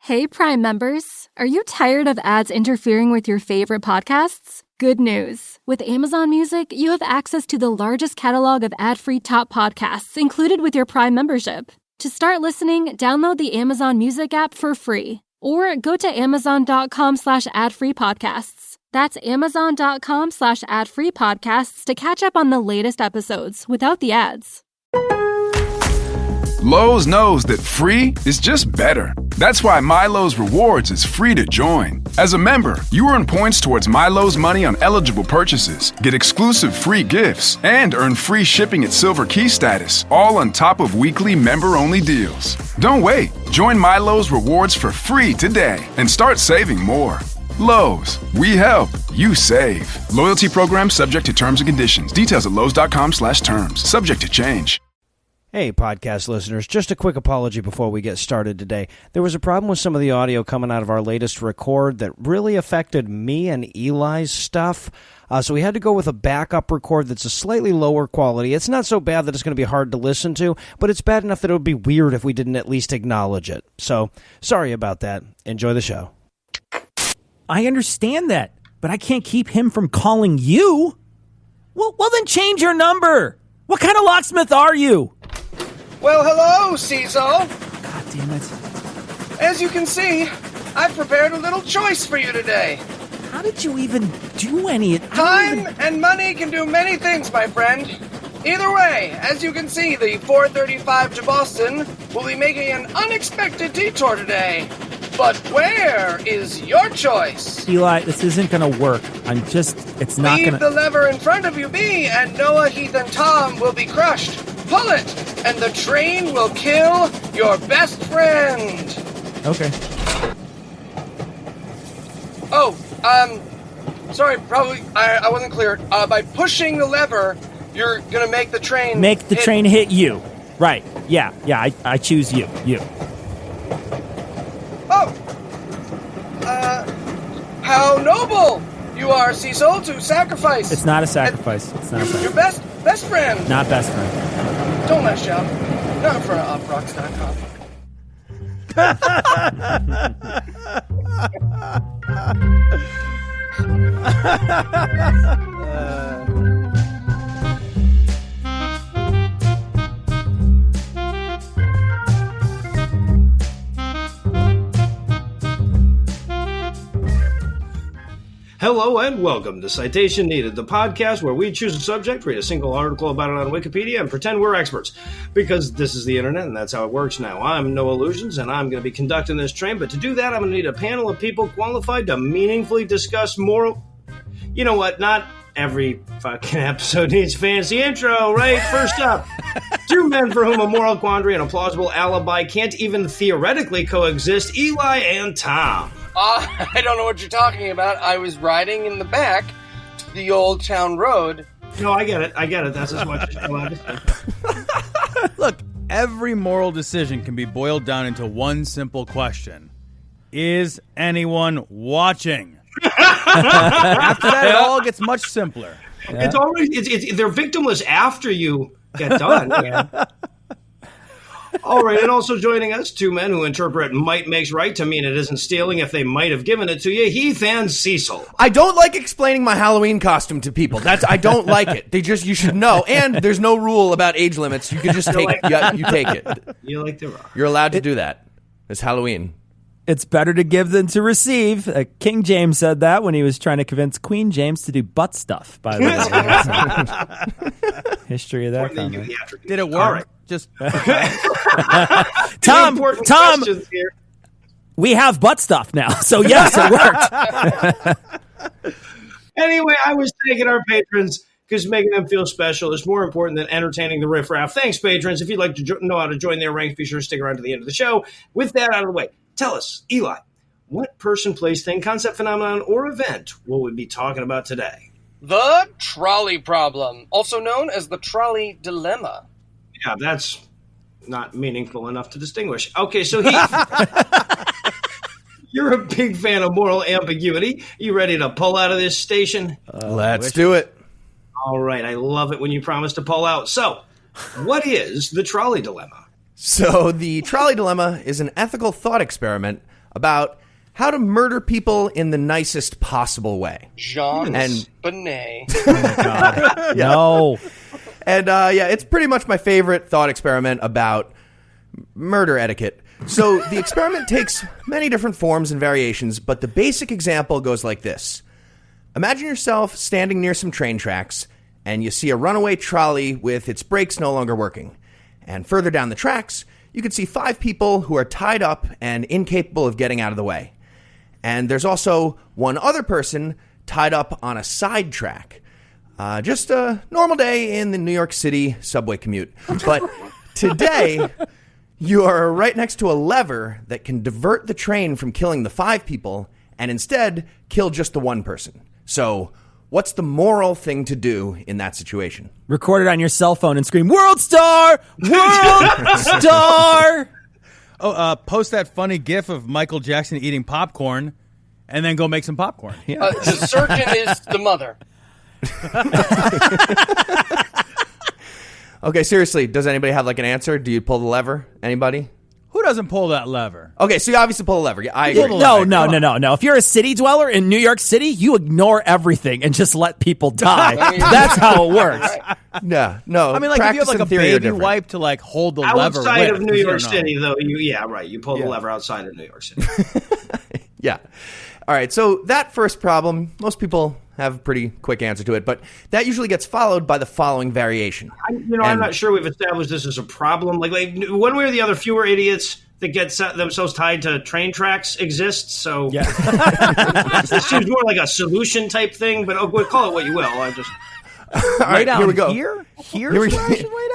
Hey, Prime members. Are you tired of ads interfering with your favorite podcasts? Good news. With Amazon Music, you have access to the largest catalog of ad-free top podcasts included with your Prime membership. To start listening, download the Amazon Music app for free or go to amazon.com/ad-free podcasts. That's amazon.com/ad-free podcasts to catch up on the latest episodes without the ads. Lowe's knows that free is just better. That's why MyLowe's Rewards is free to join. As a member, you earn points towards MyLowe's money on eligible purchases, get exclusive free gifts, and earn free shipping at Silver Key status, all on top of weekly member-only deals. Don't wait. Join MyLowe's Rewards for free today and start saving more. Lowe's, we help, you save. Loyalty program subject to terms and conditions. Details at lowes.com/terms. Subject to change. Hey, podcast listeners, just a quick apology before we get started today. There was a problem with some of the audio coming out of our latest record that really affected me and Eli's stuff. So we had to go with a backup record that's a slightly lower quality. It's not so bad that it's going to be hard to listen to, but it's bad enough that it would be weird if we didn't at least acknowledge it. So, sorry about that. Enjoy the show. I understand that, but I can't keep him from calling you. Well, then change your number. What kind of locksmith are you? Well, hello, Cecil. God damn it. As you can see, I've prepared a little choice for you today. How did you even do any? Time and money can do many things, my friend. Either way, as you can see, the 435 to Boston will be making an unexpected detour today. But where is your choice? Eli, this isn't going to work. It's not going to... Leave the lever in front of you be, and Noah, Heath, and Tom will be crushed. Pull it, and the train will kill your best friend. Okay. Oh, sorry, probably I wasn't clear. By pushing the lever, you're gonna make the train... Make the train hit you. Right, yeah, I choose you. Oh! How noble you are, Cecil, to sacrifice. It's not a sacrifice. Your best friend. Not best friend. Don't lash out. Not in front of uprocks.com. Hello and welcome to Citation Needed, the podcast where we choose a subject, read a single article about it on Wikipedia, and pretend we're experts. Because this is the internet, and that's how it works now. I'm No Illusions, and I'm going to be conducting this train, but to do that, I'm going to need a panel of people qualified to meaningfully discuss moral... You know what? Not every fucking episode needs a fancy intro, right? First up, two men for whom a moral quandary and a plausible alibi can't even theoretically coexist, Eli and Tom. I don't know what you're talking about. I was riding in the back to the Old Town Road. No, I get it. That's as much as you're allowed to say. Look, every moral decision can be boiled down into one simple question. Is anyone watching? After that, it all gets much simpler. Yeah. It's already they're victimless after you get done, man. All right, and also joining us, two men who interpret might makes right to mean it isn't stealing if they might have given it to you, Heath and Cecil. I don't like explaining my Halloween costume to people. I don't like it. You should know. And there's no rule about age limits. You can just take you take it. You like the rock. You're allowed to do that. It's Halloween. It's better to give than to receive. King James said that when he was trying to convince Queen James to do butt stuff, by the way. History of that. Did it work? All right. Just Tom, we have butt stuff now. So yes, it worked. Anyway, I was thanking our patrons because making them feel special is more important than entertaining the riffraff. Thanks, patrons. If you'd like to know how to join their ranks, be sure to stick around to the end of the show. With that out of the way, tell us, Eli, what person, place, thing, concept, phenomenon, or event will we be talking about today? The Trolley Problem, also known as the Trolley Dilemma. Yeah, that's not meaningful enough to distinguish. Okay, so Heath, you're a big fan of moral ambiguity. You ready to pull out of this station? Let's do it. All right, I love it when you promise to pull out. So, what is the trolley dilemma? So, the trolley dilemma is an ethical thought experiment about how to murder people in the nicest possible way. Jean And- Benet. No. And it's pretty much my favorite thought experiment about murder etiquette. So the experiment takes many different forms and variations, but the basic example goes like this. Imagine yourself standing near some train tracks, and you see a runaway trolley with its brakes no longer working. And further down the tracks, you can see 5 people who are tied up and incapable of getting out of the way. And there's also one other person tied up on a side track. Just a normal day in the New York City subway commute. But today, you are right next to a lever that can divert the train from killing the 5 people and instead kill just the 1 person. So, what's the moral thing to do in that situation? Record it on your cell phone and scream, World Star! World Star! Post that funny gif of Michael Jackson eating popcorn, and then go make some popcorn. The surgeon is the mother. Okay, seriously, does anybody have like an answer? Do you pull the lever? Anybody? Who doesn't pull that lever? Okay, so you obviously pull the lever. Yeah, I agree. No. If you're a city dweller in New York City, you ignore everything and just let people die. That's how it works. Yeah, no. I mean, like if you have like a baby wipe to like hold the lever outside of with, New you York don't know. City, though, you pull the lever outside of New York City. Yeah. All right, so that first problem, most people have a pretty quick answer to it, but that usually gets followed by the following variation. I'm not sure we've established this as a problem. Like one way or the other, fewer idiots that get themselves tied to train tracks exist. So this seems more like a solution type thing, but we'll call it what you will. I just all right, down here we go. Here's Here we where go. I should lay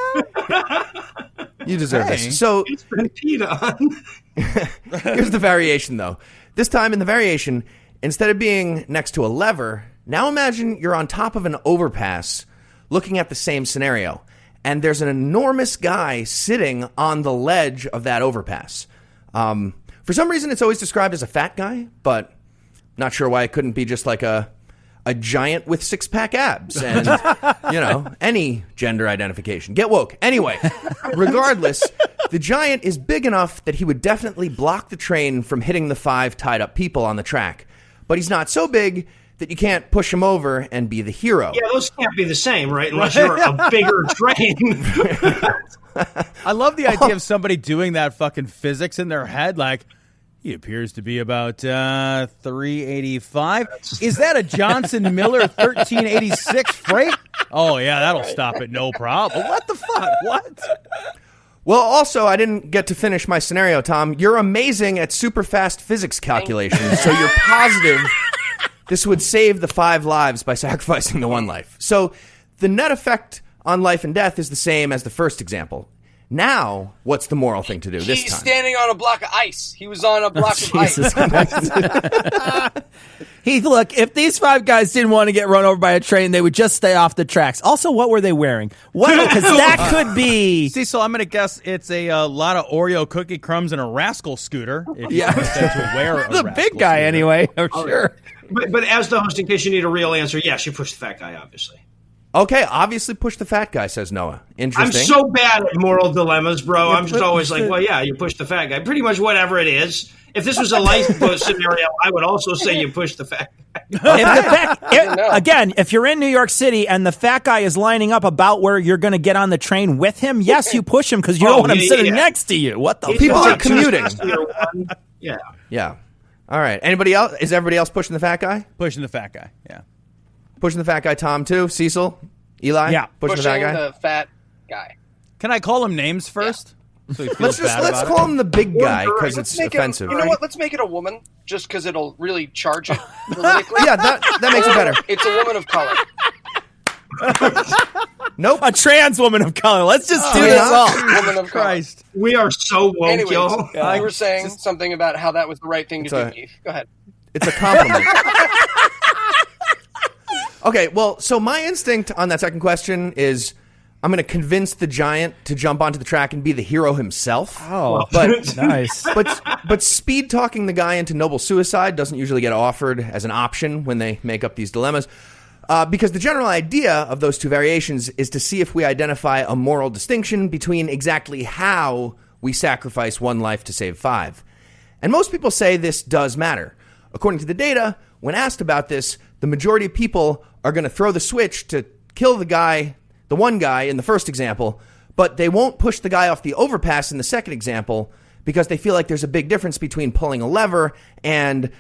down? You deserve this. So it's been peed on. here's the variation, though. This time in the variation, instead of being next to a lever, now imagine you're on top of an overpass looking at the same scenario, and there's an enormous guy sitting on the ledge of that overpass. For some reason, it's always described as a fat guy, but not sure why it couldn't be just like a giant with 6-pack abs and, any gender identification. Get woke. Anyway, regardless, the giant is big enough that he would definitely block the train from hitting the 5 tied up people on the track. But he's not so big that you can't push him over and be the hero. Yeah, those can't be the same, right? Unless you're a bigger train. I love the idea of somebody doing that fucking physics in their head, like, he appears to be about 385. Is that a Johnson Miller 1386 freight? Oh, yeah, that'll stop it, no problem. What the fuck? What? Well, also, I didn't get to finish my scenario, Tom. You're amazing at super fast physics calculations, so you're positive this would save the 5 lives by sacrificing the 1 life. So the net effect on life and death is the same as the first example. Now, what's the moral thing to do this He's time? standing on a block of ice. He was on a block of ice. Heath, look, if these 5 guys didn't want to get run over by a train, they would just stay off the tracks. Also, what were they wearing? Because that could be... Cecil, I'm going to guess it's a lot of Oreo cookie crumbs and a rascal scooter. If you decide to wear a the rascal big guy, scooter. anyway, I'm sure. But as the host, in case you need a real answer, yes, you push the fat guy, obviously. Okay, obviously push the fat guy, says Noah. I'm Interesting. so bad at moral dilemmas, bro. I'm just always like, well, yeah, you push the fat guy. Pretty much whatever it is. If this was a lifeboat scenario, I would also say you push the fat guy. Again, if you're in New York City and the fat guy is lining up about where you're going to get on the train with him, yes, you push him because you don't want him sitting next to you. What the People fuck? are commuting. Yeah. Yeah. All right. Anybody else? Is everybody else pushing the fat guy? Pushing the fat guy, yeah. Pushing the fat guy, Tom, too? Cecil? Eli? Yeah. Pushing the fat guy? the fat guy. Can I call him names first? So he feels bad Let's about call it? him the big guy because Let's it's make offensive. You know what? Let's make it a woman, just because it'll really charge it politically. Yeah, that makes it better. It's a woman of color. Nope. A trans woman of color. Let's just do this all. Woman of color. Christ. We are so woke, Anyways, yo. you were saying something about how that was the right thing to do, Keith. Go ahead. It's a compliment. Okay, well, so my instinct on that second question is I'm going to convince the giant to jump onto the track and be the hero himself. Oh, But nice. but speed talking the guy into noble suicide doesn't usually get offered as an option when they make up these dilemmas. Because the general idea of those 2 variations is to see if we identify a moral distinction between exactly how we sacrifice 1 life to save 5. And most people say this does matter. According to the data, when asked about this, the majority of people are going to throw the switch to kill the one guy in the first example, but they won't push the guy off the overpass in the second example because they feel like there's a big difference between pulling a lever and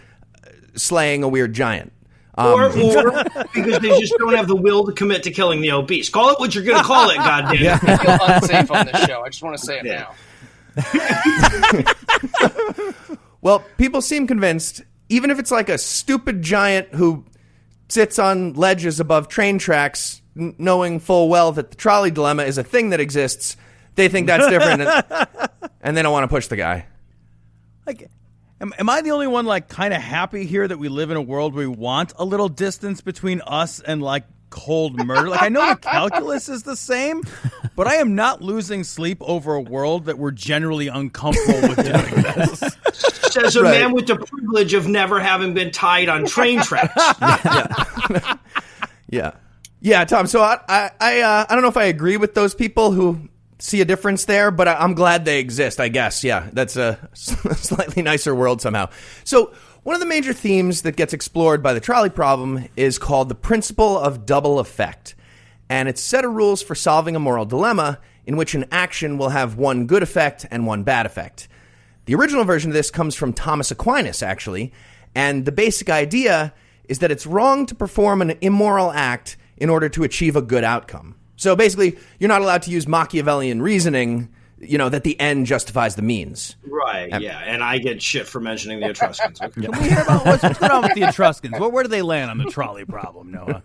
slaying a weird giant. Or because they just don't have the will to commit to killing the obese. Call it what you're going to call it, goddamn. I feel unsafe on this show. I just want to say it now. Well, people seem convinced, even if it's like a stupid giant who sits on ledges above train tracks, knowing full well that the trolley dilemma is a thing that exists, they think that's different, and they don't want to push the guy. Like, am I the only one, like, kind of happy here that we live in a world where we want a little distance between us and, like, cold murder? Like, I know the calculus is the same, but I am not losing sleep over a world that we're generally uncomfortable with doing this. Says a man with the privilege of never having been tied on train tracks. Yeah, Tom. So I don't know if I agree with those people who see a difference there, but I'm glad they exist, I guess. Yeah, that's a slightly nicer world somehow. So one of the major themes that gets explored by the trolley problem is called the principle of double effect. And it's a set of rules for solving a moral dilemma in which an action will have one good effect and one bad effect. The original version of this comes from Thomas Aquinas, actually, and the basic idea is that it's wrong to perform an immoral act in order to achieve a good outcome. So basically, you're not allowed to use Machiavellian reasoning, that the end justifies the means. Right, yeah, and I get shit for mentioning the Etruscans. Okay. Can we hear about what's going on with the Etruscans? Where do they land on the trolley problem, Noah?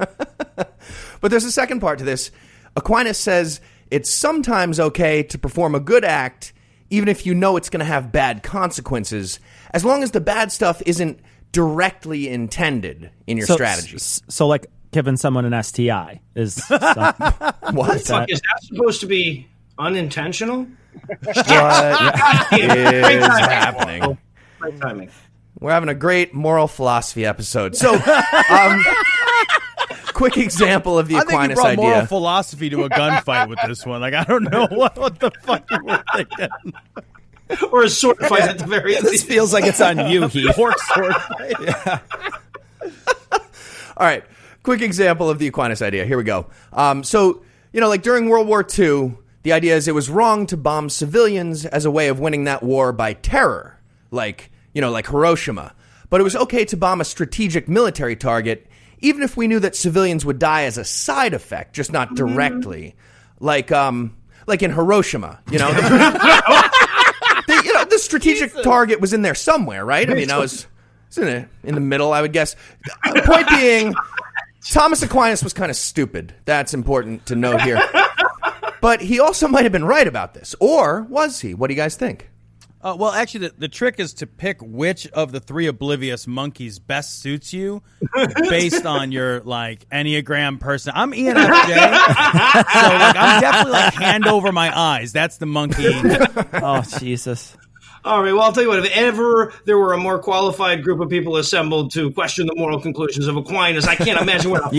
But there's a second part to this. Aquinas says it's sometimes okay to perform a good act even if you know it's going to have bad consequences, as long as the bad stuff isn't directly intended in your strategy. So like giving someone an STI is... What? The fuck, is that supposed to be unintentional? What is happening? Great timing. We're having a great moral philosophy episode. So, quick example of the Aquinas I think you brought idea. moral philosophy to a gunfight with this one. Like, I don't know what the fuck you were thinking. Or a sword fight at the very least. This feels like it's on you, Heath. Pork sword fight. Yeah. All right. Quick example of the Aquinas idea. Here we go. So, like during World War II, the idea is it was wrong to bomb civilians as a way of winning that war by terror, like Hiroshima. But it was okay to bomb a strategic military target, even if we knew that civilians would die as a side effect, just not directly. Like in Hiroshima, the strategic target was in there somewhere, right? I mean, it's in the middle, I would guess. Point being, Thomas Aquinas was kind of stupid. That's important to note here. But he also might have been right about this. Or was he? What do you guys think? Well, actually, the trick is to pick which of the three oblivious monkeys best suits you based on your, Enneagram person. I'm ENFJ, so, I'm definitely, hand over my eyes. That's the monkey. Oh, Jesus. All right, well, I'll tell you what. If ever there were a more qualified group of people assembled to question the moral conclusions of Aquinas, I can't imagine what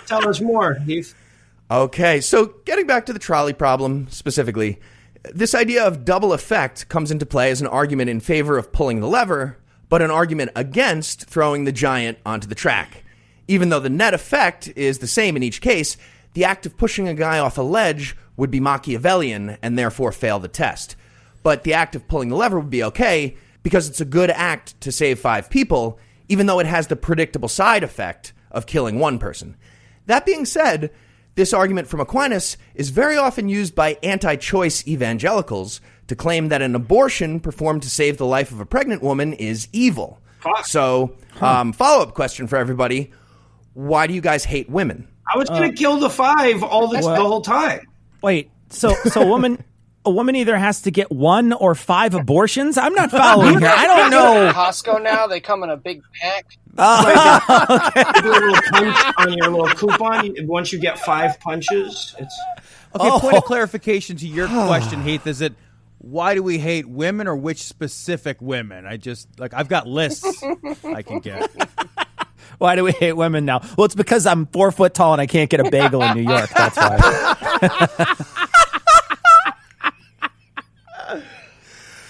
tell us more, Heath. Okay, so getting back to the trolley problem specifically, this idea of double effect comes into play as an argument in favor of pulling the lever, but an argument against throwing the giant onto the track. Even though the net effect is the same in each case, the act of pushing a guy off a ledge would be Machiavellian and therefore fail the test. But the act of pulling the lever would be okay because it's a good act to save 5 people, even though it has the predictable side effect of killing 1 person. That being said, this argument from Aquinas is very often used by anti-choice evangelicals to claim that an abortion performed to save the life of a pregnant woman is evil. So, follow-up question for everybody. Why do you guys hate women? I was going to kill the 5 the whole time. Wait, so a woman either has to get 1 or 5 abortions? I'm not following here. I don't know. Costco now, they come in a big pack. Okay. A little punch on your little coupon. Once you get 5 punches, it's... Okay, point of clarification to your question, Heath. Is it why do we hate women or which specific women? I've got lists I can get. Why do we hate women now? Well, it's because I'm 4 foot tall and I can't get a bagel in New York. That's why.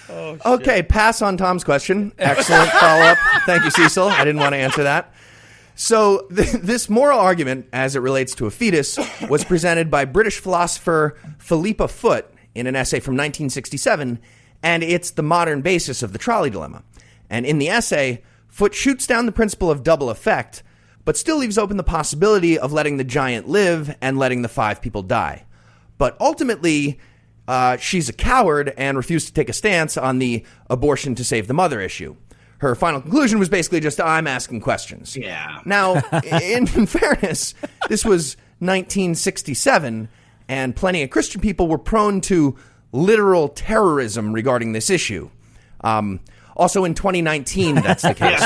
Oh, Okay, pass on Tom's question. Excellent follow-up. Thank you, Cecil. I didn't want to answer that. So this moral argument, as it relates to a fetus, was presented by British philosopher Philippa Foot in an essay from 1967, and it's the modern basis of the trolley dilemma. And in the essay, Foot shoots down the principle of double effect, but still leaves open the possibility of letting the giant live and letting the 5 people die. But ultimately, she's a coward and refused to take a stance on the abortion to save the mother issue. Her final conclusion was basically just, I'm asking questions. Yeah. Now, in fairness, this was 1967, and plenty of Christian people were prone to literal terrorism regarding this issue. Also in 2019, that's the case.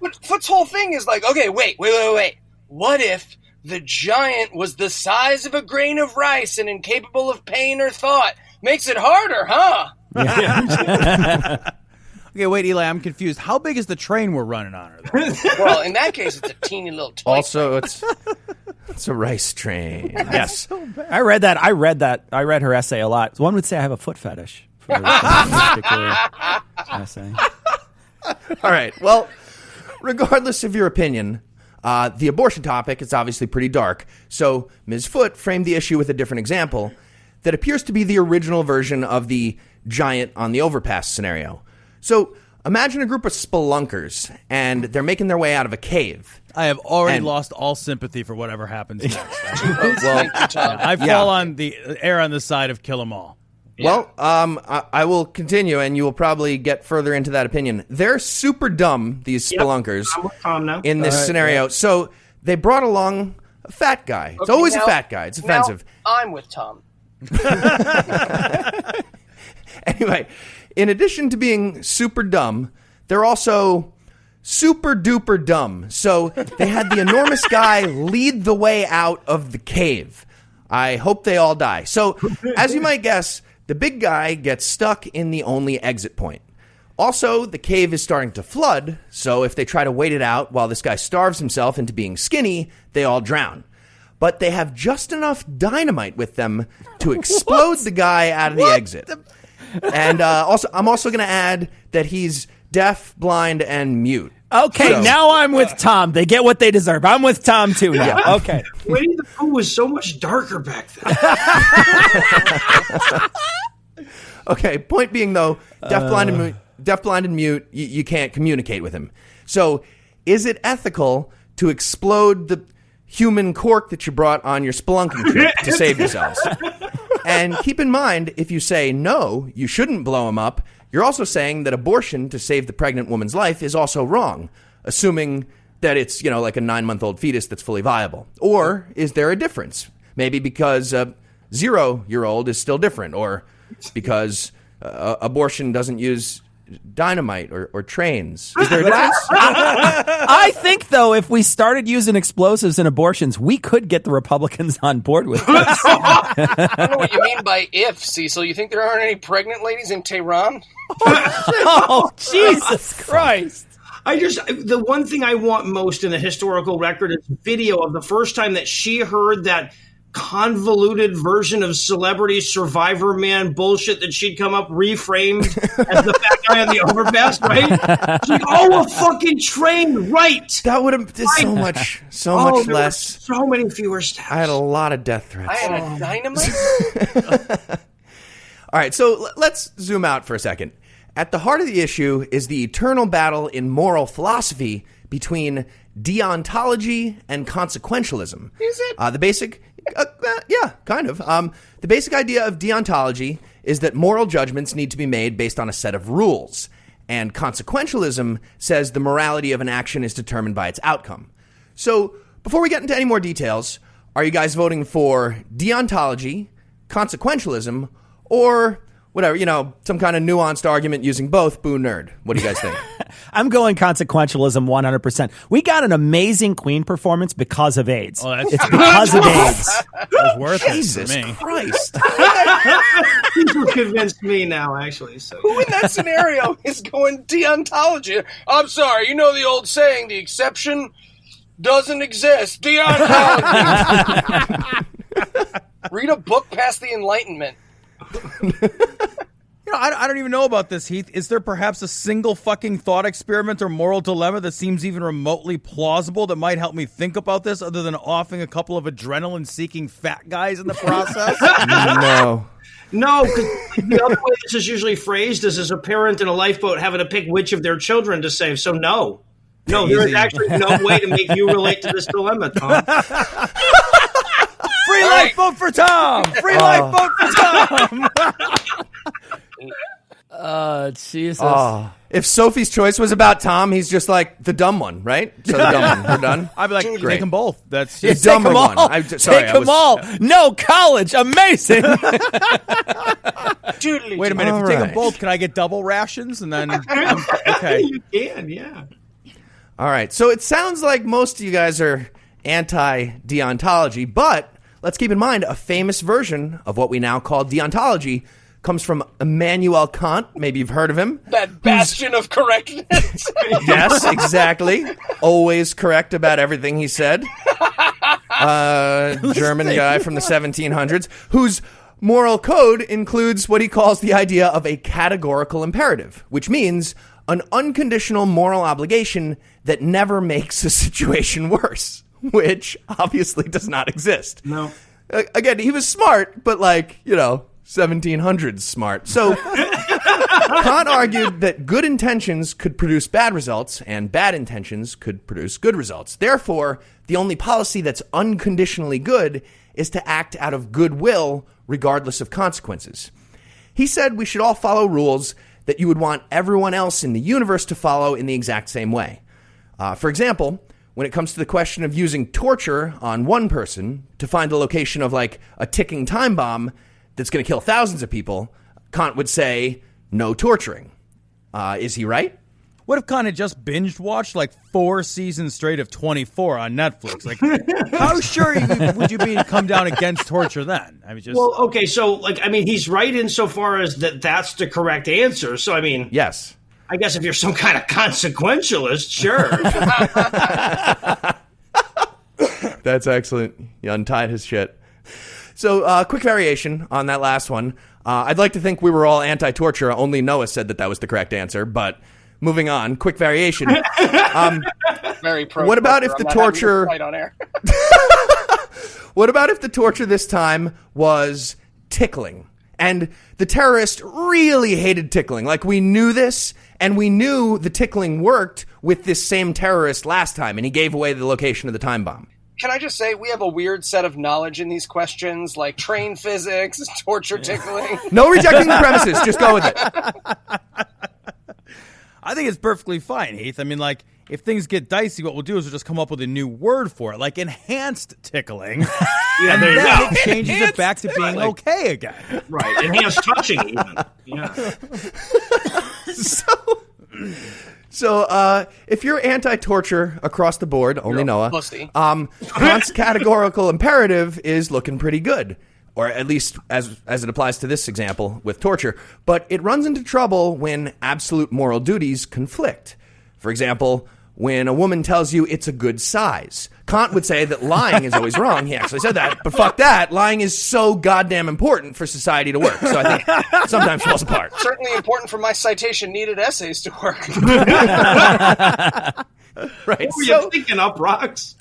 But Foot's whole thing is like, okay, wait. What if the giant was the size of a grain of rice and incapable of pain or thought? Makes it harder, huh? Yeah. Okay, wait, Eli, I'm confused. How big is the train we're running on her, though? Well, in that case, it's a teeny little toy. Also, it's a rice train. Yes. I read that. I read her essay a lot. One would say I have a foot fetish for this particular essay. All right. Well, regardless of your opinion, the abortion topic is obviously pretty dark. So Ms. Foot framed the issue with a different example that appears to be the original version of the giant on the overpass scenario. So imagine a group of spelunkers, and they're making their way out of a cave. I have already lost all sympathy for whatever happens next. Well, I fall on the err on the side of kill 'em all. Well, I will continue, and you will probably get further into that opinion. They're super dumb, these spelunkers, in this scenario. Yeah. So they brought along a fat guy. It's always a fat guy. It's offensive. I'm with Tom. Anyway, in addition to being super dumb, they're also super duper dumb. So they had the enormous guy lead the way out of the cave. I hope they all die. So, as you might guess, the big guy gets stuck in the only exit point. Also, the cave is starting to flood, so if they try to wait it out while this guy starves himself into being skinny, they all drown. But they have just enough dynamite with them to explode the guy out of the exit. And I'm also going to add that he's deaf, blind, and mute. Okay, so now I'm with Tom. They get what they deserve. I'm with Tom, too, now. Yeah. Okay. Winnie the Pooh was so much darker back then. Okay, point being, though, deaf, blind, and mute, you can't communicate with him. So is it ethical to explode the human cork that you brought on your spelunking trip to save yourselves? And keep in mind, if you say no, you shouldn't blow him up, you're also saying that abortion to save the pregnant woman's life is also wrong, assuming that it's, like a 9-month-old fetus that's fully viable. Or is there a difference? Maybe because a 0-year-old is still different, or because abortion doesn't use dynamite or trains. Is there a difference? I think, though, if we started using explosives in abortions, we could get the Republicans on board with this. I don't know what you mean by if, Cecil. You think there aren't any pregnant ladies in Tehran? Oh, Jesus Christ. The one thing I want most in the historical record is video of the first time that she heard that convoluted version of Celebrity Survivor Man bullshit that she'd come up reframed as the fat guy on the overpass, right? She's like, a fucking train, right? That would have did so much less. So many fewer steps. I had a lot of death threats. I had a dynamite? All right, so let's zoom out for a second. At the heart of the issue is the eternal battle in moral philosophy between deontology and consequentialism. Is it? The basic... yeah, kind of. The basic idea of deontology is that moral judgments need to be made based on a set of rules, and consequentialism says the morality of an action is determined by its outcome. So, before we get into any more details, are you guys voting for deontology, consequentialism, or whatever, some kind of nuanced argument using both? Boo nerd. What do you guys think? I'm going consequentialism 100%. We got an amazing Queen performance because of AIDS. Oh, that's it's because of AIDS. That was worth Jesus it for me. Christ. You convinced me now, actually. So. Who in that scenario is going deontology? I'm sorry, the old saying, the exception doesn't exist. Deontology. Read a book past the Enlightenment. I don't even know about this, Heath. Is there perhaps a single fucking thought experiment or moral dilemma that seems even remotely plausible that might help me think about this other than offing a couple of adrenaline-seeking fat guys in the process? No, because the other way this is usually phrased is as a parent in a lifeboat having to pick which of their children to save. So no, there is actually no way to make you relate to this dilemma, Tom. Free lifeboat for Tom! Free lifeboat for Tom! Jesus. If Sophie's choice was about Tom, he's just like the dumb one, right? So the dumb one. We're done. I'd be like, take them both. That's the dumber one. Take them all. No college. Amazing. Wait a minute. If you take them both, can I get double rations? And then, okay. You can, yeah. All right. So it sounds like most of you guys are anti-deontology, but let's keep in mind a famous version of what we now call deontology comes from Immanuel Kant. Maybe you've heard of him. That bastion of correctness. Yes, exactly. Always correct about everything he said. German guy from the 1700s, whose moral code includes what he calls the idea of a categorical imperative, which means an unconditional moral obligation that never makes a situation worse, which obviously does not exist. No. Again, he was smart, but 1700s smart. So Kant argued that good intentions could produce bad results and bad intentions could produce good results. Therefore, the only policy that's unconditionally good is to act out of goodwill regardless of consequences. He said we should all follow rules that you would want everyone else in the universe to follow in the exact same way. For example, when it comes to the question of using torture on one person to find the location of a ticking time bomb that's going to kill thousands of people, Kant would say, no torturing. Is he right? What if Kant had just binge-watched 4 seasons straight of 24 on Netflix? How sure would you be to come down against torture then? Well, okay, so, he's right insofar as that's the correct answer. So, yes. I guess if you're some kind of consequentialist, sure. That's excellent. You untied his shit. So, quick variation on that last one. I'd like to think we were all anti-torture. Only Noah said that was the correct answer. But moving on, quick variation. Very pro. What about if the torture? Right on air. What about if the torture this time was tickling? And the terrorist really hated tickling. We knew this, and we knew the tickling worked with this same terrorist last time, and he gave away the location of the time bomb. Can I just say we have a weird set of knowledge in these questions, like train physics, torture tickling. No rejecting the premises. Just go with it. I think it's perfectly fine, Heath. If things get dicey, what we'll do is we'll just come up with a new word for it, like enhanced tickling. Yeah, and then it changes it back to being okay again. Right. Enhanced touching even. Yeah. So, if you're anti-torture across the board, only Noah, Kant's categorical imperative is looking pretty good. Or at least as it applies to this example with torture. But it runs into trouble when absolute moral duties conflict. For example, when a woman tells you it's a good size. Kant would say that lying is always wrong. He actually said that. But fuck that. Lying is so goddamn important for society to work. So I think it sometimes falls apart. Certainly important for my citation-needed essays to work. Right. What were you thinking, up rocks?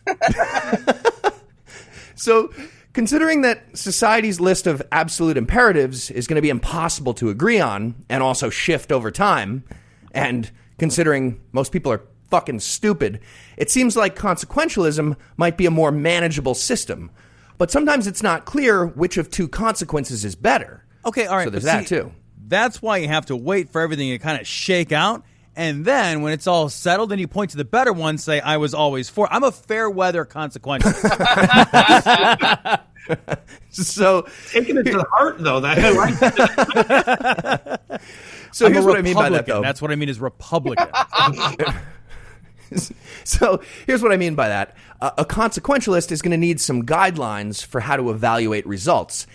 So, considering that society's list of absolute imperatives is going to be impossible to agree on and also shift over time, and considering most people are fucking stupid, it seems like consequentialism might be a more manageable system. But sometimes it's not clear which of two consequences is better. Okay, all right. So there's that too. That's why you have to wait for everything to kind of shake out. And then when it's all settled, then you point to the better one, say, I was always for. I'm a fair weather consequentialist. So taking it to the heart, though. So here's what I mean by that, though. That's what I mean is Republican. So here's what I mean by that. A consequentialist is going to need some guidelines for how to evaluate results.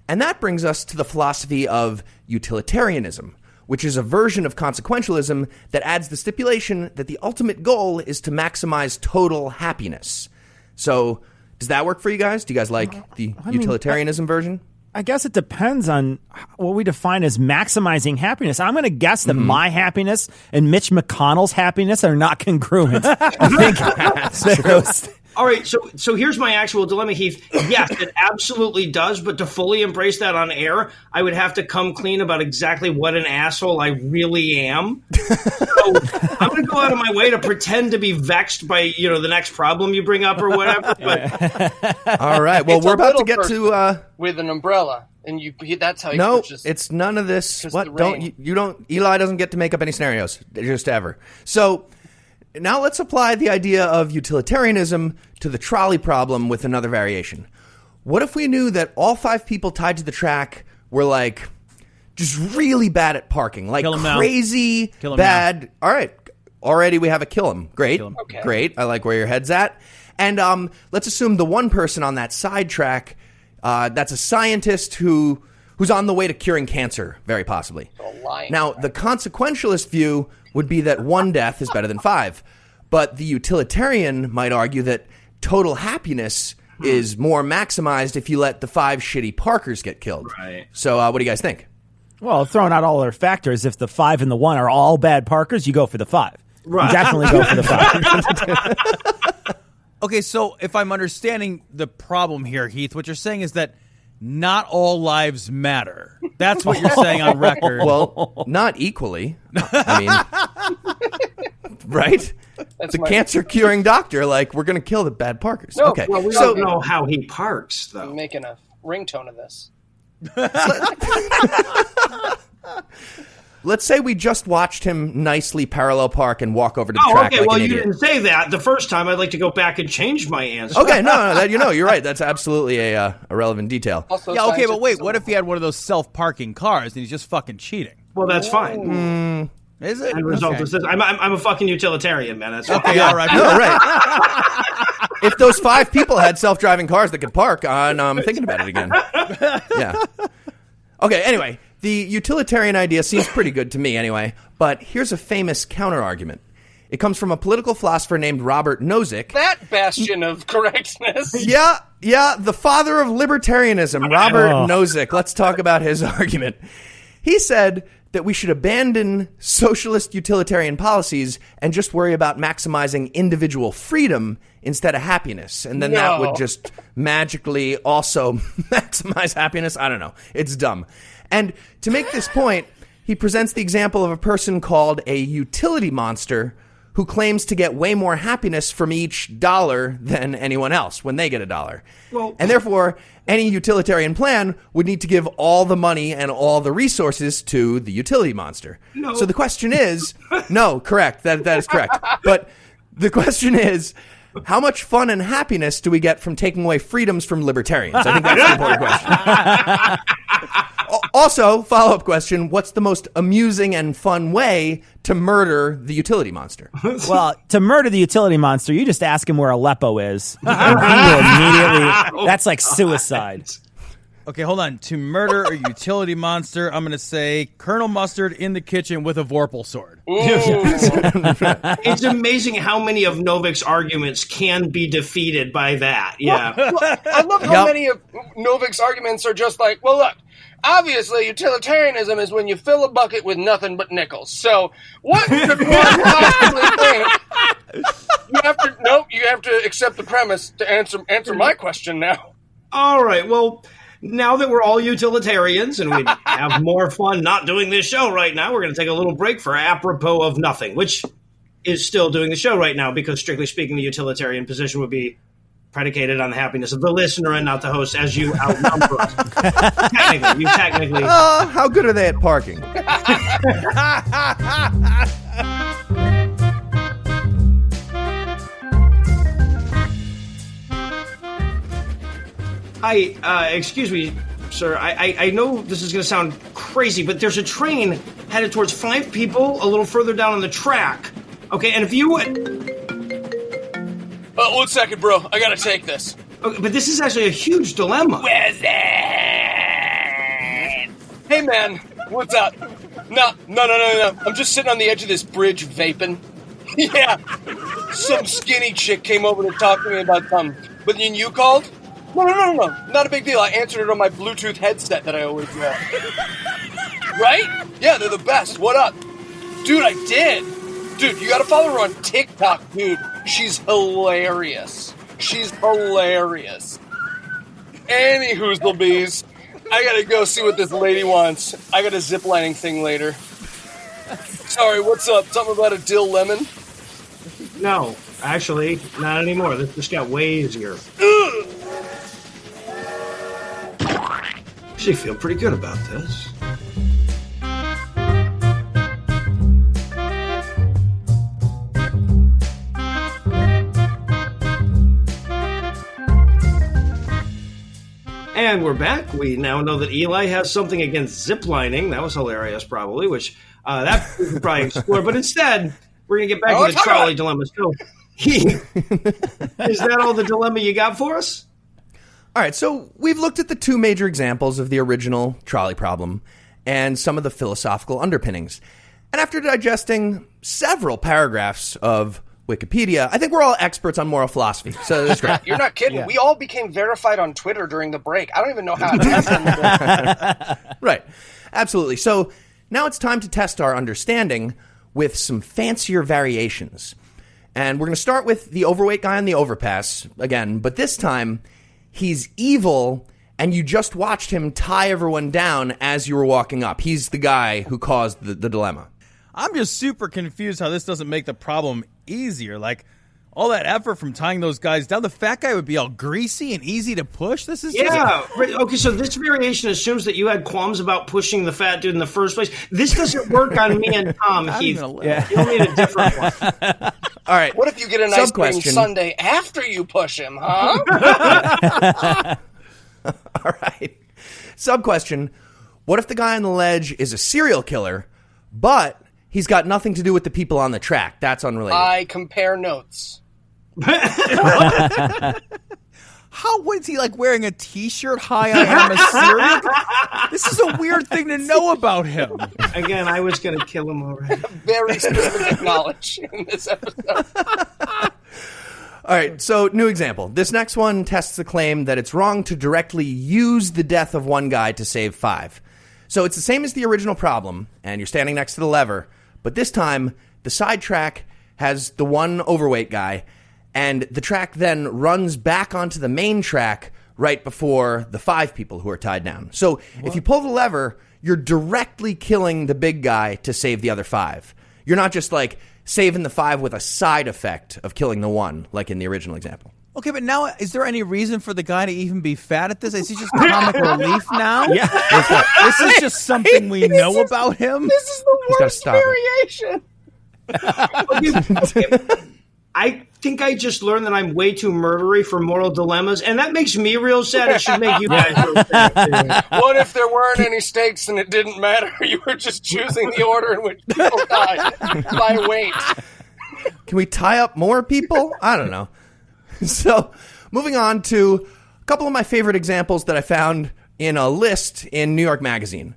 And that brings us to the philosophy of utilitarianism, which is a version of consequentialism that adds the stipulation that the ultimate goal is to maximize total happiness. So does that work for you guys? Do you guys like the utilitarianism version? I guess it depends on what we define as maximizing happiness. I'm going to guess that my happiness and Mitch McConnell's happiness are not congruent. I think All right, so here's my actual dilemma, Heath. Yes, it absolutely does, but to fully embrace that on air, I would have to come clean about exactly what an asshole I really am. So I'm going to go out of my way to pretend to be vexed by, the next problem you bring up or whatever. But All right, well, we're about to get to with an umbrella, and that's how you no, purchase. it's none of this. Just What? the Don't rain. you don't? Eli doesn't get to make up any scenarios, just ever. So now let's apply the idea of utilitarianism to the trolley problem with another variation. What if we knew that all 5 people tied to the track were like just really bad at parking, like Kill 'em now. crazy Kill 'em bad? All right, already we have a kill 'em. Great, Kill 'em. Okay. Great. I like where your head's at. And let's assume the one person on that side track, that's a scientist who's on the way to curing cancer, very possibly. lying. Now, the consequentialist view would be that 1 death is better than 5. But the utilitarian might argue that total happiness is more maximized if you let the 5 shitty Parkers get killed. Right. So what do you guys think? Well, throwing out all other factors, if the 5 and the 1 are all bad Parkers, you go for the 5. Right. You definitely go for the 5. Okay, so if I'm understanding the problem here, Heath, what you're saying is that not all lives matter. That's what you're saying on record. Well, not equally. I mean, right? That's The my- cancer-curing doctor, like, we're going to kill the bad Parkers. No, okay. well, we So don't know how he parks, though. I'm making a ringtone of this. let's say we just watched him nicely parallel park and walk over to the Oh, track okay. like Well, an you idiot. didn't say that the first time. I'd like to go back and change my answer. Okay, no, you're right. That's absolutely a relevant detail. Also, yeah, okay, but wait, scientists- what if he had one of those self-parking cars and he's just fucking cheating? Well, that's fine. Is it? End result Okay. is this. I'm a fucking utilitarian, man. That's Okay, all right. No, right. If those 5 people had self-driving cars that could park, I'm thinking about it again. Yeah. Okay, anyway, the utilitarian idea seems pretty good to me anyway, but here's a famous counter-argument. It comes from a political philosopher named Robert Nozick. That bastion of correctness. Yeah, the father of libertarianism, Robert Nozick. Let's talk about his argument. He said that we should abandon socialist utilitarian policies and just worry about maximizing individual freedom instead of happiness. And then that would just magically also maximize happiness. I don't know. It's dumb. And to make this point, he presents the example of a person called a utility monster who claims to get way more happiness from each dollar than anyone else when they get $1. Well- and therefore, any utilitarian plan would need to give all the money and all the resources to the utility monster. No. So the question is, no, correct. That is correct. But the question is, how much fun and happiness do we get from taking away freedoms from libertarians? I think that's the important question. Also, follow-up question, what's the most amusing and fun way to murder the utility monster? Well, to murder the utility monster, you just ask him where Aleppo is. And he will immediately. That's like suicide. Okay, hold on. To murder a utility monster, I'm going to say Colonel Mustard in the kitchen with a Vorpal sword. It's amazing how many of Novik's arguments can be defeated by that. Yeah. I love how many of Novik's arguments are just like, well, look, obviously utilitarianism is when you fill a bucket with nothing but nickels. So what could one possibly think? You have to accept the premise to answer my question now. All right. Well, now that we're all utilitarians and we have more fun not doing this show right now, we're going to take a little break for apropos of nothing, which is still doing the show right now because, strictly speaking, the utilitarian position would be predicated on the happiness of the listener and not the host, as you outnumber us. Technically. How good are they at parking? Excuse me, sir. I know this is going to sound crazy, but there's a train headed towards 5 people a little further down on the track. Okay, and if you would... 1 second, bro. I gotta take this. Okay, but this is actually a huge dilemma. Where's it? Hey, man. What's up? No. I'm just sitting on the edge of this bridge vaping. Yeah. Some skinny chick came over to talk to me about something. But then you called? No. Not a big deal. I answered it on my Bluetooth headset that I always wear. Right? Yeah, they're the best. What up? Dude, I did. Dude, you gotta follow her on TikTok, dude. She's hilarious. Any hoozlebees. I gotta go see what this lady wants. I got a ziplining thing later. Sorry, what's up? Something about a dill lemon? No, actually, not anymore. This just got way easier. Actually, feel pretty good about this. And we're back. We now know that Eli has something against ziplining. That was hilarious, probably, which that we could probably explore. But instead, we're going to get back to the trolley dilemma. So, is that all the dilemma you got for us? All right, so we've looked at the two major examples of the original trolley problem and some of the philosophical underpinnings. And after digesting several paragraphs of Wikipedia, I think we're all experts on moral philosophy, so that's great. You're not kidding. Yeah. We all became verified on Twitter during the break. I don't even know how it happened. Right. Absolutely. So now it's time to test our understanding with some fancier variations. And we're going to start with the overweight guy on the overpass again, but this time he's evil, and you just watched him tie everyone down as you were walking up. He's the guy who caused the dilemma. I'm just super confused how this doesn't make the problem easier. Like, all that effort from tying those guys down, the fat guy would be all greasy and easy to push. This is Okay, so this variation assumes that you had qualms about pushing the fat dude in the first place. This doesn't work on me and Tom, Heath. You'll need a different one. All right. What if you get an ice cream sundae after you push him, huh? All right. Sub-question. What if the guy on the ledge is a serial killer, but he's got nothing to do with the people on the track? That's unrelated. I compare notes. How was he like wearing a T-shirt? Hi, I am a serial killer? This is a weird thing to know about him. Again, I was going to kill him already. Very specific knowledge in this episode. All right, so new example. This next one tests the claim that it's wrong to directly use the death of one guy to save 5. So it's the same as the original problem, and you're standing next to the lever, but this time the side track has the one overweight guy, and the track then runs back onto the main track right before the 5 people who are tied down. So if you pull the lever, you're directly killing the big guy to save the other 5. You're not just like saving the 5 with a side effect of killing the 1, like in the original example. Okay, but now, is there any reason for the guy to even be fat at this? Is he just comic relief now? Yeah. This is just something we know about him? This is the worst variation. Okay. I think I just learned that I'm way too murdery for moral dilemmas, and that makes me real sad. It should make you guys real sad, too. What if there weren't any stakes and it didn't matter? You were just choosing the order in which people died by weight. Can we tie up more people? I don't know. So, moving on to a couple of my favorite examples that I found in a list in New York Magazine.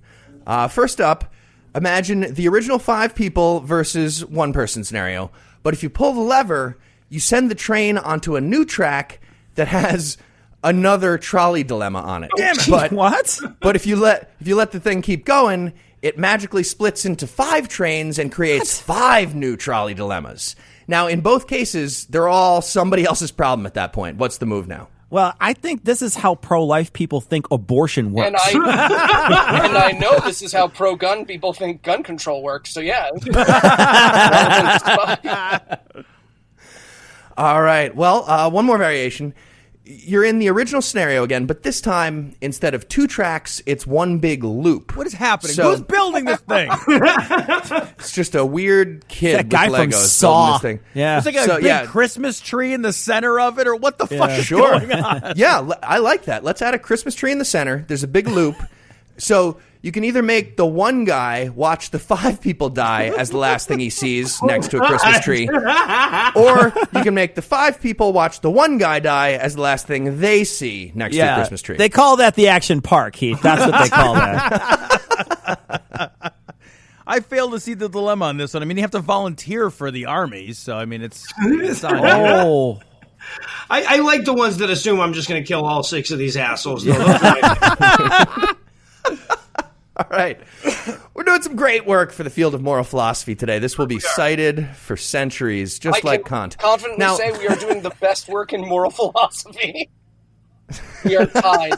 First up, imagine the original 5 people versus 1 person scenario. But if you pull the lever, you send the train onto a new track that has another trolley dilemma on it. Damn it. But, what? But if you let the thing keep going, it magically splits into 5 trains and creates 5 new trolley dilemmas. Now, in both cases, they're all somebody else's problem at that point. What's the move now? Well, I think this is how pro-life people think abortion works. And I know this is how pro-gun people think gun control works. So, yeah. All right. Well, one more variation. You're in the original scenario again, but this time, instead of 2 tracks, it's one big loop. What is happening? So, who's building this thing? It's just a weird kid that guy with from Legos Saw. building this thing. Yeah. It's like a big Christmas tree in the center of it, or what the fuck is going on? Yeah, I like that. Let's add a Christmas tree in the center. There's a big loop. So you can either make the one guy watch the 5 people die as the last thing he sees next to a Christmas tree, or you can make the 5 people watch the one guy die as the last thing they see next to a Christmas tree. They call that the action park, Heath. That's what they call that. I fail to see the dilemma on this one. I mean, you have to volunteer for the army, so I mean, it's Oh. I like the ones that assume I'm just going to kill all 6 of these assholes. All right. We're doing some great work for the field of moral philosophy today. This will be cited for centuries, just like Kant. Confidently say we are doing the best work in moral philosophy. We are tied.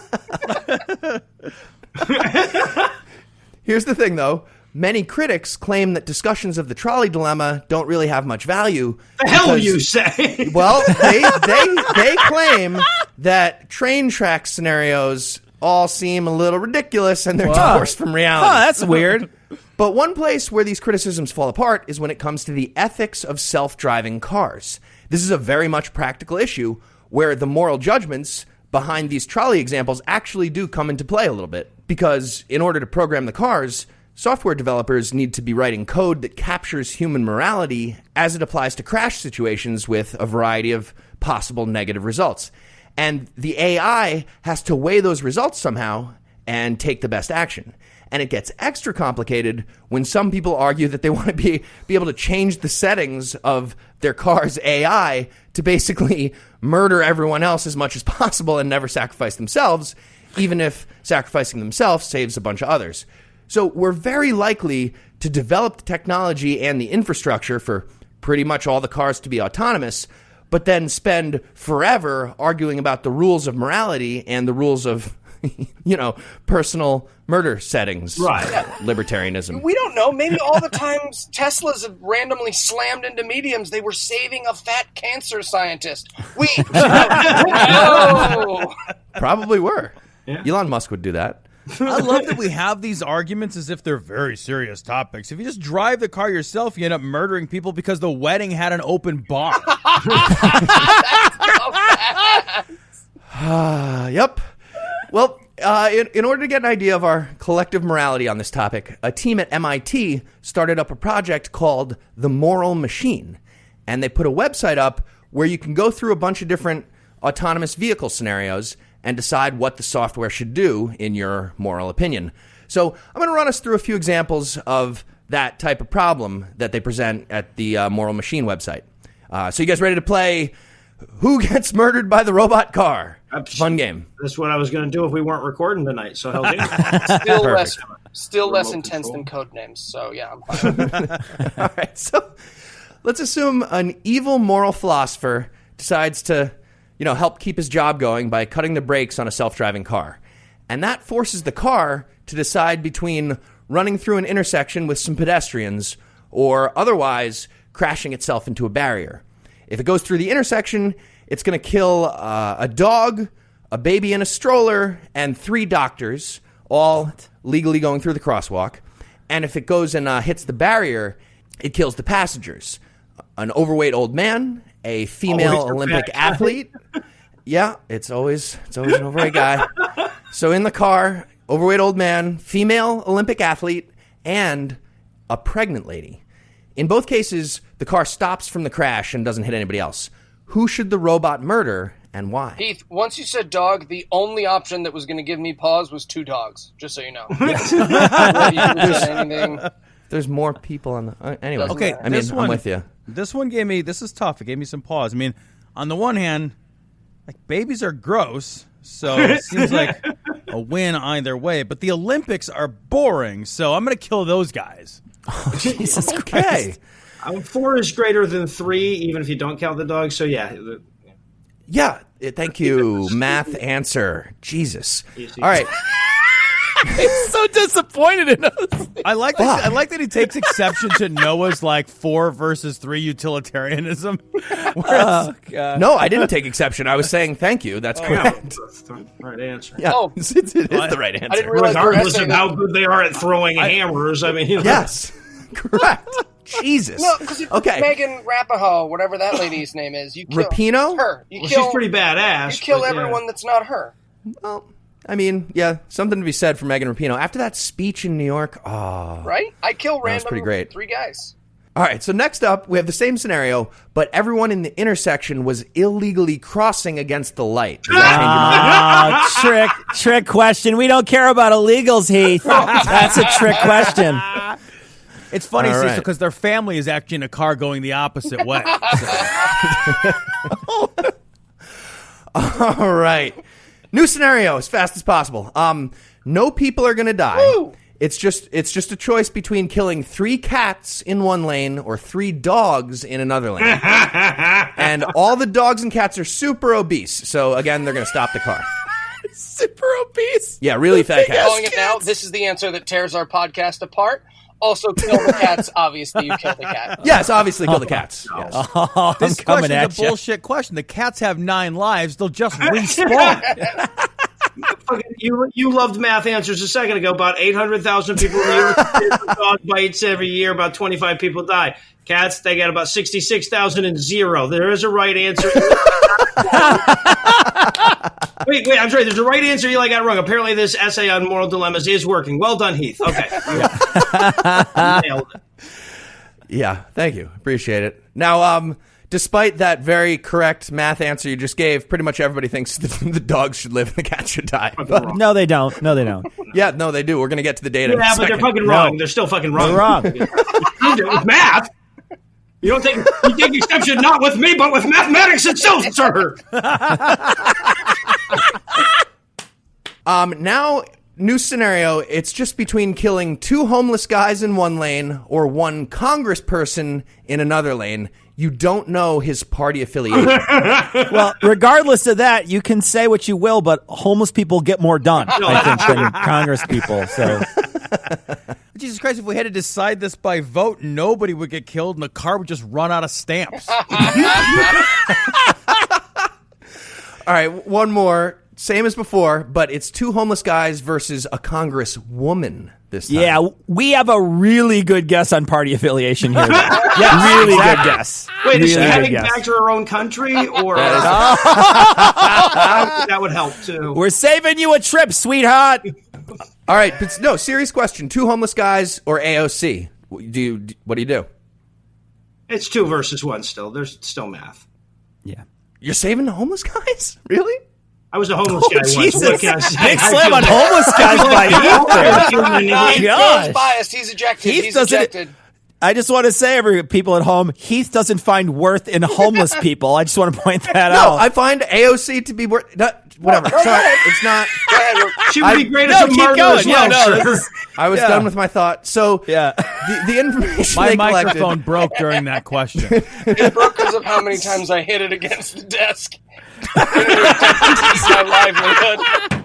Here's the thing, though. Many critics claim that discussions of the trolley dilemma don't really have much value. The hell you say? Well, they claim that train track scenarios all seem a little ridiculous and they're divorced from reality. Oh, that's weird. But one place where these criticisms fall apart is when it comes to the ethics of self-driving cars. This is a very much practical issue where the moral judgments behind these trolley examples actually do come into play a little bit. Because in order to program the cars, software developers need to be writing code that captures human morality as it applies to crash situations with a variety of possible negative results. And the AI has to weigh those results somehow and take the best action. And it gets extra complicated when some people argue that they want to be able to change the settings of their car's AI to basically murder everyone else as much as possible and never sacrifice themselves, even if sacrificing themselves saves a bunch of others. So we're very likely to develop the technology and the infrastructure for pretty much all the cars to be autonomous, but then spend forever arguing about the rules of morality and the rules of, personal murder settings. Right. Libertarianism. We don't know. Maybe all the times Teslas have randomly slammed into mediums, they were saving a fat cancer scientist. We no. Probably were. Yeah. Elon Musk would do that. I love that we have these arguments as if they're very serious topics. If you just drive the car yourself, you end up murdering people because the wedding had an open bar. Yep. Well, in order to get an idea of our collective morality on this topic, a team at MIT started up a project called The Moral Machine. And they put a website up where you can go through a bunch of different autonomous vehicle scenarios and decide what the software should do in your moral opinion. So I'm going to run us through a few examples of that type of problem that they present at the Moral Machine website. So you guys ready to play Who Gets Murdered by the Robot Car? Fun game. That's what I was going to do if we weren't recording tonight. So hell yeah. Still less intense than code names. So yeah, I'm fine. All right. So let's assume an evil moral philosopher decides to help keep his job going by cutting the brakes on a self-driving car. And that forces the car to decide between running through an intersection with some pedestrians or otherwise crashing itself into a barrier. If it goes through the intersection, it's going to kill a dog, a baby in a stroller, and 3 doctors, all legally going through the crosswalk. And if it goes and hits the barrier, it kills the passengers. An overweight old man, a female Olympic athlete. Yeah, it's always an overweight guy. So in the car, overweight old man, female Olympic athlete, and a pregnant lady. In both cases, the car stops from the crash and doesn't hit anybody else. Who should the robot murder and why? Heath, once you said dog, the only option that was going to give me pause was 2 dogs, just so you know. There's more people on the... anyway, Okay, I'm with you. This one this is tough. It gave me some pause. I mean, on the one hand, babies are gross, so it seems like a win either way. But the Olympics are boring, so I'm going to kill those guys. Oh, Jesus Okay. Christ. 4 is greater than 3, even if you don't count the dog. So yeah. Yeah, thank you. Math answer. Jesus. All right. He's so disappointed in us. I like that he takes exception to Noah's 4 versus 3 utilitarianism. Oh, God. No, I didn't take exception. I was saying thank you. That's correct. That's the right answer. Yeah, it is the right answer. I didn't realize Regardless of how good they are at throwing hammers, I mean... Yes, correct. Jesus. No, because if it's Megan Rapinoe, whatever that lady's name is, you kill Rapinoe? her. She's pretty badass. You kill everyone that's not her. Well, I mean, yeah, something to be said for Megan Rapinoe. After that speech in New York, right? I kill random pretty great. 3 guys. All right, so next up, we have the same scenario, but everyone in the intersection was illegally crossing against the light. Does that change your mind? Trick question. We don't care about illegals, Heath. That's a trick question. It's funny, All right. because their family is actually in a car going the opposite way. All right. New scenario as fast as possible. No people are going to die. Woo! It's just a choice between killing 3 cats in one lane or 3 dogs in another lane. And all the dogs and cats are super obese. So again, they're going to stop the car. Super obese. Yeah, really fat cats. Calling it now, this is the answer that tears our podcast apart. Also, kill the cats. Obviously, you kill the cat. Yes, obviously kill the cats. Yes. Oh, This I'm coming question's at a you. bullshit question. The cats have 9 lives. They'll just respawn. You loved math answers a second ago. About 800,000 people in the U.S. dog bites every year. About 25 people die. Cats, they got about 66,000 and 0. There is a right answer. Wait, I'm sorry. There's a right answer. Eli got wrong. Apparently, this essay on moral dilemmas is working. Well done, Heath. Okay. Nailed it. Yeah, thank you. Appreciate it. Now, despite that very correct math answer you just gave, pretty much everybody thinks the dogs should live and the cats should die. No, they don't. No, they don't. Yeah, no, they do. We're going to get to the data. in a Yeah, but they're second. fucking wrong. They're still fucking wrong. They're wrong. With math. You take exception not with me, but with mathematics itself, sir. Now, new scenario. It's just between killing 2 homeless guys in one lane or 1 congressperson in another lane. You don't know his party affiliation. Well, regardless of that, you can say what you will, but homeless people get more done, I think, than Congress people. So, Jesus Christ, if we had to decide this by vote, nobody would get killed and the car would just run out of stamps. All right, one more. Same as before, but it's 2 homeless guys versus a congresswoman this time. yeah, we have a really good guess on party affiliation here. Really good guess. Wait, is she Really heading good guess. back to her own country, or that would help too? We're saving you a trip, sweetheart. All right, but no, serious question. 2 homeless guys or AOC? What do you do? It's 2 versus 1 still. There's still math. Yeah. You're saving the homeless guys? Really? I was a homeless guy once. Jesus. What can I say? Big slam on homeless guys by Heath there. Joe's Gosh. biased. He's ejected. Heath He's doesn't- ejected. I just want to say, people at home, Heath doesn't find worth in homeless people. I just want to point that No, out. I find AOC to be worth. Whatever. Sorry, it's not. Go ahead. She would be great No, as a keep martyr going. as well. Yeah, no, sir. this is- I was done with my thought. So Yeah. the information My they microphone collected. broke during that question. It broke because of how many times I hit it against the desk. My livelihood.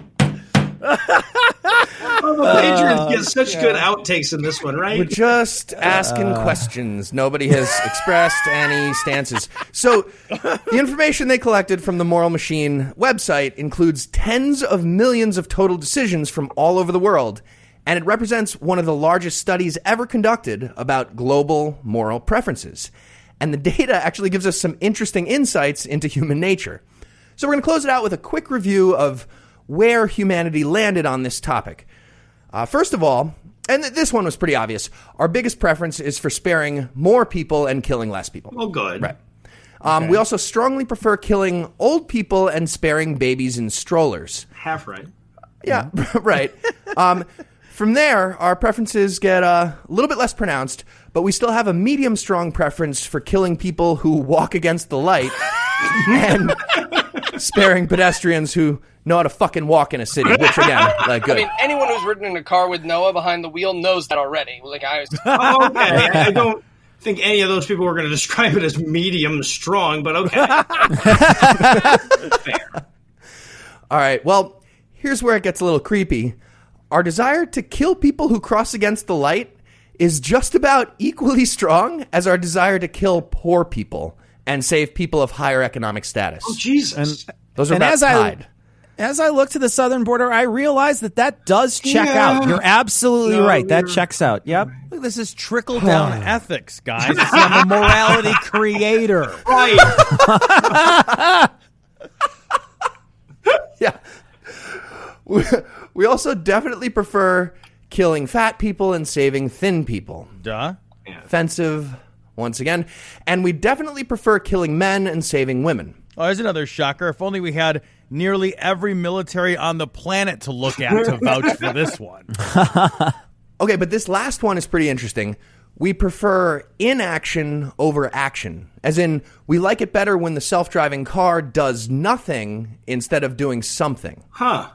The Patriots get such good outtakes in this one, right? We're just asking questions. Nobody has expressed any stances. So, the information they collected from the Moral Machine website includes tens of millions of total decisions from all over the world, and it represents one of the largest studies ever conducted about global moral preferences. And the data actually gives us some interesting insights into human nature. So, we're going to close it out with a quick review of where humanity landed on this topic. First of all, and this one was pretty obvious, our biggest preference is for sparing more people and killing less people. Well, good. Right. We also strongly prefer killing old people and sparing babies in strollers. Half right. Yeah, right. From there, our preferences get a little bit less pronounced, but we still have a medium-strong preference for killing people who walk against the light and sparing pedestrians who know how to fucking walk in a city, which, again, like, good. I mean, anyone who's ridden in a car with Noah behind the wheel knows that already. Like Oh, okay. I don't think any of those people were going to describe it as medium strong, but okay. Fair. All right, well, here's where it gets a little creepy. Our desire to kill people who cross against the light is just about equally strong as our desire to kill poor people and save people of higher economic status. Oh, Jesus. Those are and about as tied. As I look to the southern border, I realize that does check out. You're absolutely right. That checks out. Yep. Look, this is trickle-down ethics, guys. I'm a morality creator. Right. Yeah. We also definitely prefer killing fat people and saving thin people. Duh. Offensive, once again. And we definitely prefer killing men and saving women. Oh, there's another shocker. If only we had nearly every military on the planet to look at to vouch for this one. Okay, but this last one is pretty interesting. we prefer inaction over action. As in, we like it better when the self-driving car does nothing instead of doing something. Huh.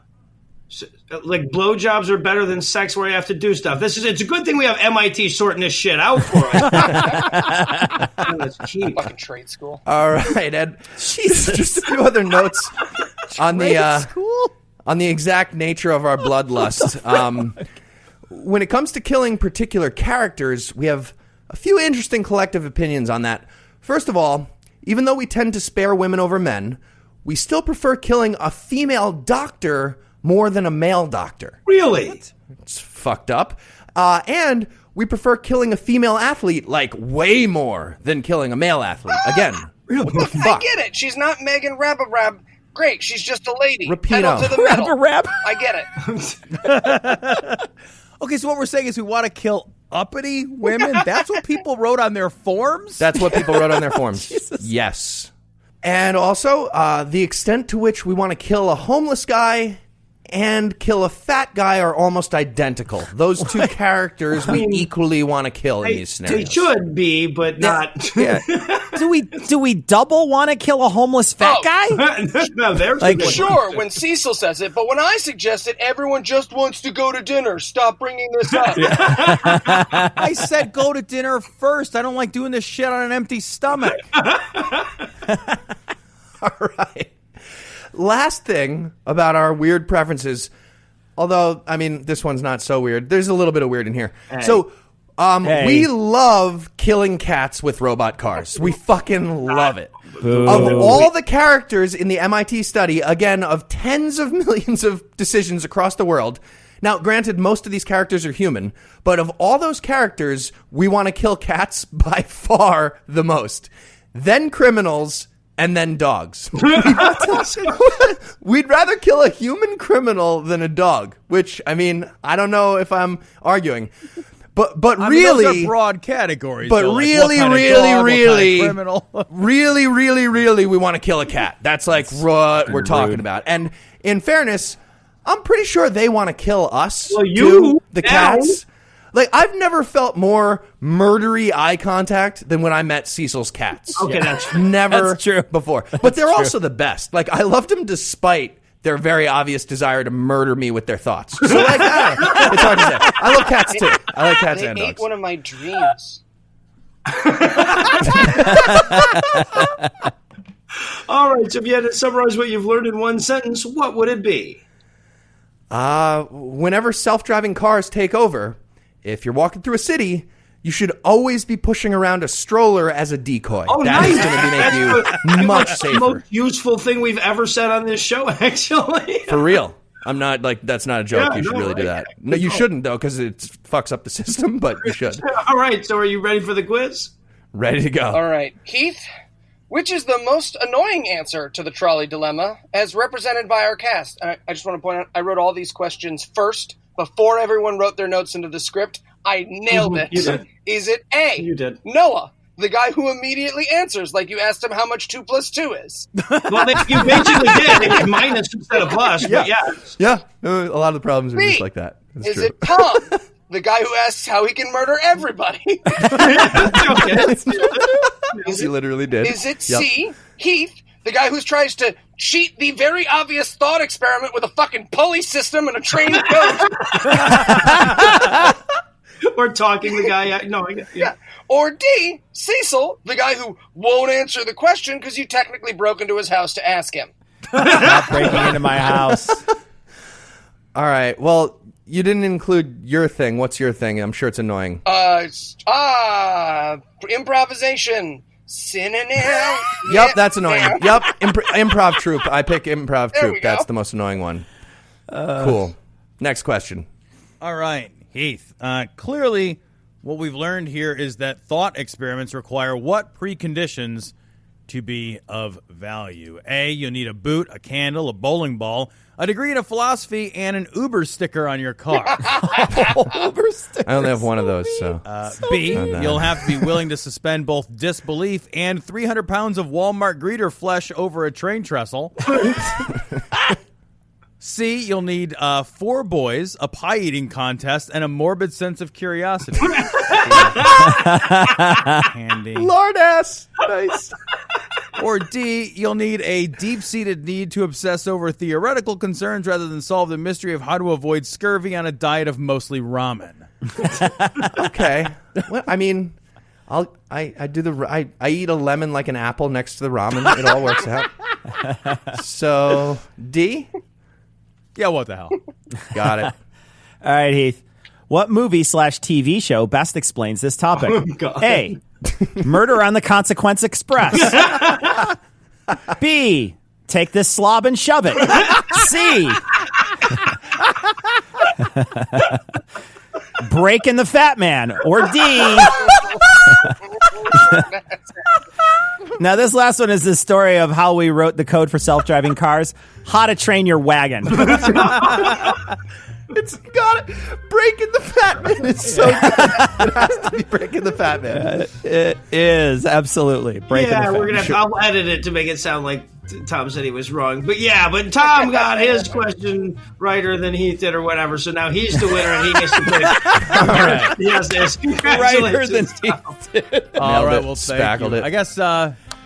So, like blowjobs are better than sex where you have to do stuff. It's a good thing we have MIT sorting this shit out for us. That's cheap. Fucking trade school. All right, Ed. Just a few other notes on the exact nature of our bloodlust. When it comes to killing particular characters, we have a few interesting collective opinions on that. First of all, even though we tend to spare women over men, we still prefer killing a female doctor more than a male doctor. Really? It's fucked up. And we prefer killing a female athlete, like, way more than killing a male athlete. Again, what the fuck? I get it. She's not Megan Rabbarab. Great, she's just a lady. Rapino. Pedal to the metal. Rabbarab. I get it. Okay, so what we're saying is we want to kill uppity women? That's what people wrote on their forms? That's what people wrote on their forms. Jesus. Yes. And also, the extent to which we want to kill a homeless guy and kill a fat guy are almost identical. Those two characters we equally want to kill in these scenarios. They should be, but not. Yeah. Do we double want to kill a homeless fat guy? No, there's Like, Sure, when Cecil says it, but when I suggest it, everyone just wants to go to dinner. Stop bringing this up. I said go to dinner first. I don't like doing this shit on an empty stomach. All right. Last thing about our weird preferences, although, I mean, this one's not so weird. There's a little bit of weird in here. Hey. So, we love killing cats with robot cars. We fucking love it. Of all the characters in the MIT study, again, of tens of millions of decisions across the world, now, granted, most of these characters are human, but of all those characters, we want to kill cats by far the most. Then criminals, and then dogs. We'd rather kill a human criminal than a dog, which, I mean, I don't know if I'm arguing. But I mean, really, those are broad categories. but though, like really, what kind of really, dog, what kind of really, criminal. really, we want to kill a cat. That's like what we're talking about. And in fairness, I'm pretty sure they want to kill us, Well, you too, the now. cats. Like, I've never felt more murdery eye contact than when I met Cecil's cats. Okay, that's true. Never That's true. before. But they're also the best. Like, I loved them despite their very obvious desire to murder me with their thoughts. So, like, I don't know. It's hard to say. I love cats, too. I like cats They and ate dogs. one of my dreams. All right, so if you had to summarize what you've learned in one sentence, what would it be? Whenever self-driving cars take over, if you're walking through a city, you should always be pushing around a stroller as a decoy. Oh, That nice. is going to make you much That's the safer. most useful thing we've ever said on this show, actually. For real. I'm not, like, that's not a joke. Yeah, You should no, really do right. that. No, you shouldn't, though, because it fucks up the system, but you should. All right, so are you ready for the quiz? Ready to go. All right, Heath, which is the most annoying answer to the trolley dilemma as represented by our cast? I just want to point out, I wrote all these questions first before everyone wrote their notes into the script. I nailed it. You did. Is it A, You did. Noah, the guy who immediately answers like you asked him how much 2 + 2 is? Well, you basically did. They did minus instead of plus, but yeah. Yeah, a lot of the problems are B, just like that. That's is true. it Tom, the guy who asks how he can murder everybody? Okay. He literally did. Is it Yep. C, Heath, the guy who tries to cheat the very obvious thought experiment with a fucking pulley system and a train of goats? Or talking the guy out. No, I get Yeah. Or D, Cecil, the guy who won't answer the question because you technically broke into his house to ask him. Not breaking into my house. All right, well, you didn't include your thing. What's your thing? I'm sure it's annoying. Improvisation. Synonym. Yep, that's annoying. Yep, improv troupe. I pick improv There we troupe. go. That's the most annoying one. Cool. Next question. All right, Heath. Clearly, what we've learned here is that thought experiments require what preconditions to be of value? A, you'll need a boot, a candle, a bowling ball, a degree in philosophy, and an Uber sticker on your car. Uber sticker. I only have one of those, so. B, bad. you'll have to be willing to suspend both disbelief and 300 pounds of Walmart greeter flesh over a train trestle. C, you'll need 4 boys, a pie eating contest, and a morbid sense of curiosity. Handy. Lord ass. Nice. Or D, you'll need a deep-seated need to obsess over theoretical concerns rather than solve the mystery of how to avoid scurvy on a diet of mostly ramen. Okay. Well, I mean, I eat a lemon like an apple next to the ramen. It all works out. So D. Yeah, what the hell? Got it. All right, Heath. What movie/TV show best explains this topic? Oh, God. A. Murder on the Consequence Express. B. Take this slob and shove it. C. Breaking the Fat Man. Or D. Now, this last one is the story of how we wrote the code for self-driving cars. How to train your wagon. It's got it. Breaking the Fat Man is so good. It has to be Breaking the Fat Man. It is, absolutely. Breaking the Fat we're gonna. Man. I'll edit it to make it sound like Tom said he was wrong. But Tom got his question righter than Heath did, or whatever. So now he's the winner, and he gets to pick. Right. Yes. Righter than Congratulations, Heath Tom. did. All right, well, Spackled thank you. it. I guess,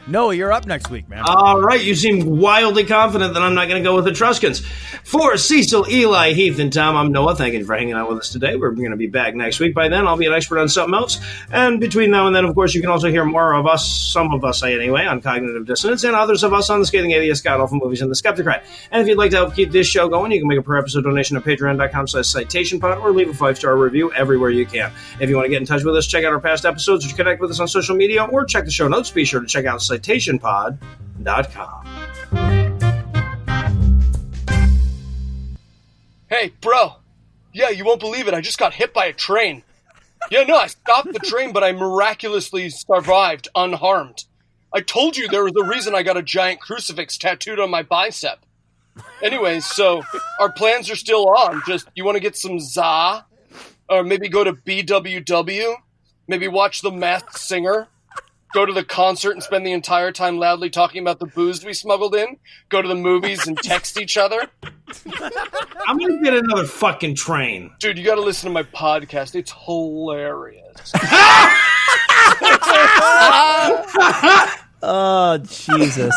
Noah, you're up next week, man. All right, you seem wildly confident that I'm not going to go with Etruscans. For Cecil, Eli, Heath, and Tom, I'm Noah. Thank you for hanging out with us today. We're going to be back next week. By then, I'll be an expert on something else. And between now and then, of course, you can also hear more of us, some of us anyway, on Cognitive Dissonance, and others of us on The Scathing Atheist, God Awful Movies, and The Skeptocrat. And if you'd like to help keep this show going, you can make a per-episode donation at patreon.com/citationpod or leave a 5-star review everywhere you can. If you want to get in touch with us, check out our past episodes, or connect with us on social media, or check the show notes. Be sure to check out citationpod.com. Hey, bro. Yeah, you won't believe it. I just got hit by a train. Yeah, no, I stopped the train, but I miraculously survived unharmed. I told you there was a reason I got a giant crucifix tattooed on my bicep. Anyways, so our plans are still on. Just, you want to get some za? Or maybe go to BWW? Maybe watch The Masked Singer? Go to the concert and spend the entire time loudly talking about the booze we smuggled in? Go to the movies and text each other? I'm going to get another fucking train. Dude, you got to listen to my podcast. It's hilarious. Oh, Jesus.